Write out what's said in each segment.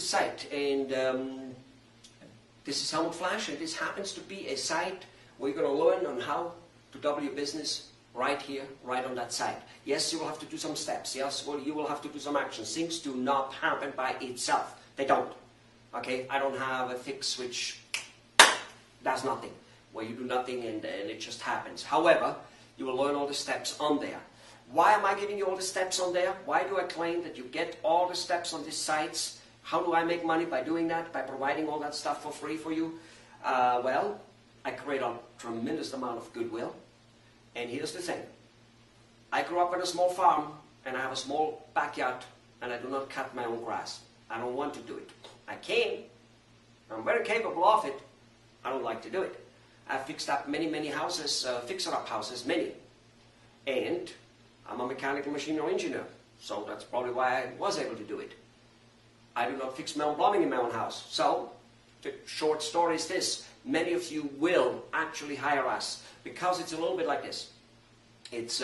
site, and this is Helmut Flash, and this happens to be a site where you're going to learn on how to double your business right here, right on that site. Yes, you will have to do some steps. Yes, well, you will have to do some actions. Things do not happen by itself. They don't. Okay, I don't have a fix which does nothing, where you do nothing and it just happens. However, you will learn all the steps on there. Why am I giving you all the steps on there? Why do I claim that you get all the steps on these sites? How do I make money by doing that, by providing all that stuff for free for you? Well, I create a tremendous amount of goodwill. And here's the thing. I grew up on a small farm, and I have a small backyard, and I do not cut my own grass. I don't want to do it. I can. I'm very capable of it. I don't like to do it. I've fixed up many houses, fixer-up houses, many. And I'm a mechanical machinery engineer, so that's probably why I was able to do it. I do not fix my own plumbing in my own house. So, the short story is this. Many of you will actually hire us, because it's a little bit like this. It's,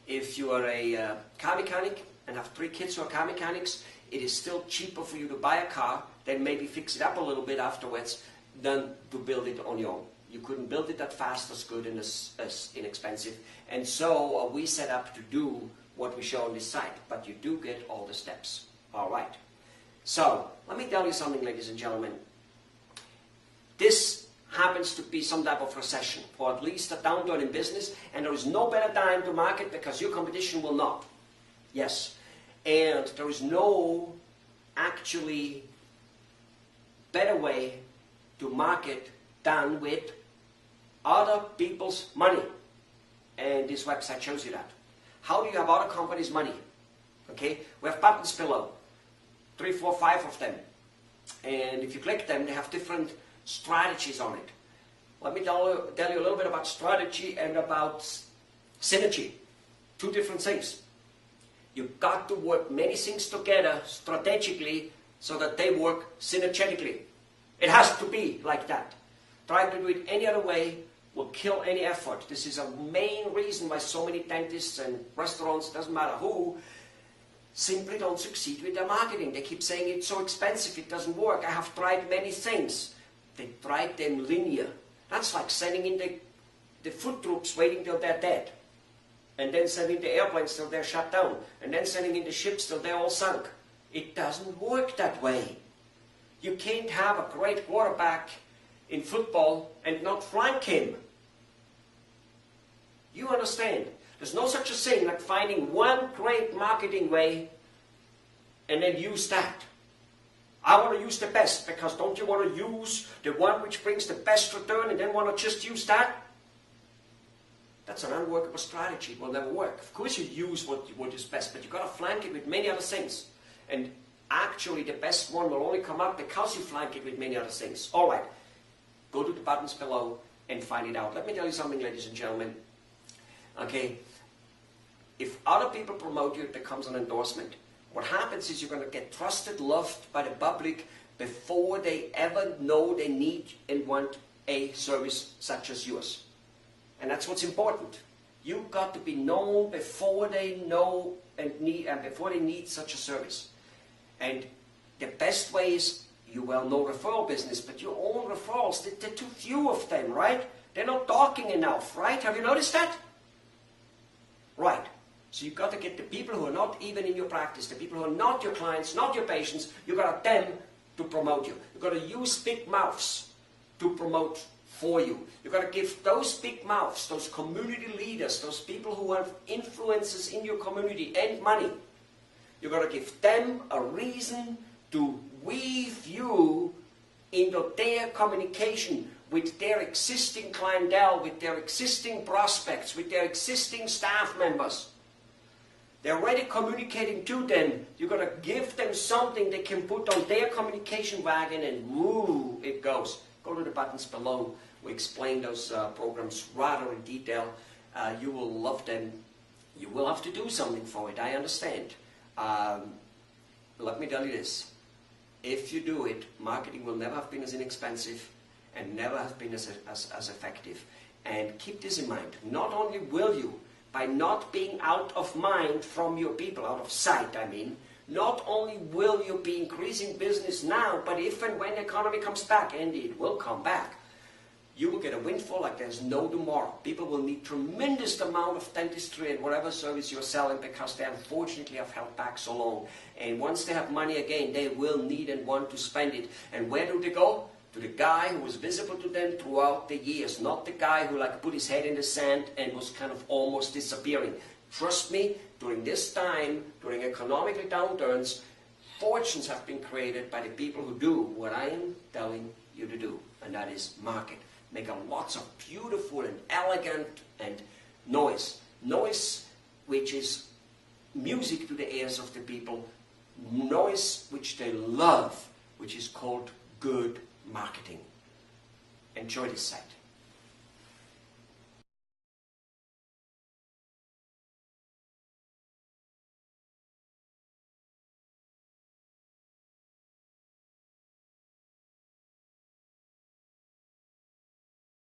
if you are a car mechanic and have 3 kids who are car mechanics, it is still cheaper for you to buy a car, then maybe fix it up a little bit afterwards, than to build it on your own. You couldn't build it that fast, as good, and as inexpensive. And so we set up to do what we show on this site, but you do get all the steps. All right. So, let me tell you something, ladies and gentlemen. This happens to be some type of recession, or at least a downturn in business, and there is no better time to market because your competition will not. Yes. And there is no actually better way to market than with other people's money. And this website shows you that. How do you have other companies' money? Okay, we have buttons below. 3, 4, 5 of them. And if you click them, they have different strategies on it. Let me tell you a little bit about strategy and about synergy. 2 different things. You've got to work many things together strategically so that they work synergetically. It has to be like that. Trying to do it any other way will kill any effort. This is a main reason why so many dentists and restaurants, doesn't matter who, simply don't succeed with their marketing. They keep saying it's so expensive, it doesn't work. I have tried many things. They tried them linear. That's like sending in the food troops waiting till they're dead. And then sending the airplanes till they're shut down. And then sending in the ships till they're all sunk. It doesn't work that way. You can't have a great quarterback in football and not flank him. You understand? There's no such a thing like finding one great marketing way and then use that. I want to use the best, because don't you want to use the one which brings the best return and then want to just use that? That's an unworkable strategy. It will never work. Of course you use what is best, but you've got to flank it with many other things. And actually the best one will only come up because you flank it with many other things. All right. Go to the buttons below and find it out. Let me tell you something, ladies and gentlemen. Okay, if other people promote you, it becomes an endorsement. What happens is you're going to get trusted, loved by the public before they ever know they need and want a service such as yours. And that's what's important. You've got to be known before they know and before they need such a service. And the best way is, you well know referral business, but your own referrals, there are too few of them, right? They're not talking enough, right? Have you noticed that? Right. So you've got to get the people who are not even in your practice, the people who are not your clients, not your patients, you've got them to promote you. You've got to use big mouths to promote for you. You've got to give those big mouths, those community leaders, those people who have influences in your community and money, you've got to give them a reason to weave you into their communication with their existing clientele, with their existing prospects, with their existing staff members. They're already communicating to them. You've got to give them something they can put on their communication wagon, and woo, it goes. Go to the buttons below. We explain those programs rather in detail. You will love them. You will have to do something for it, I understand. Let me tell you this. If you do it, marketing will never have been as inexpensive and never have been as effective. And keep this in mind. Not only will you, by not being out of mind from your people, out of sight I mean, not only will you be increasing business now, but if and when the economy comes back, and it will come back, you will get a windfall like there's no tomorrow. People will need tremendous amount of dentistry and whatever service you're selling because they unfortunately have held back so long. And once they have money again, they will need and want to spend it. And where do they go? To the guy who was visible to them throughout the years, not the guy who like put his head in the sand and was kind of almost disappearing. Trust me, during this time, during economic downturns, fortunes have been created by the people who do what I am telling you to do, and that is market. Make lots of beautiful and elegant and noise. Noise which is music to the ears of the people. Noise which they love, which is called good marketing. Enjoy this site.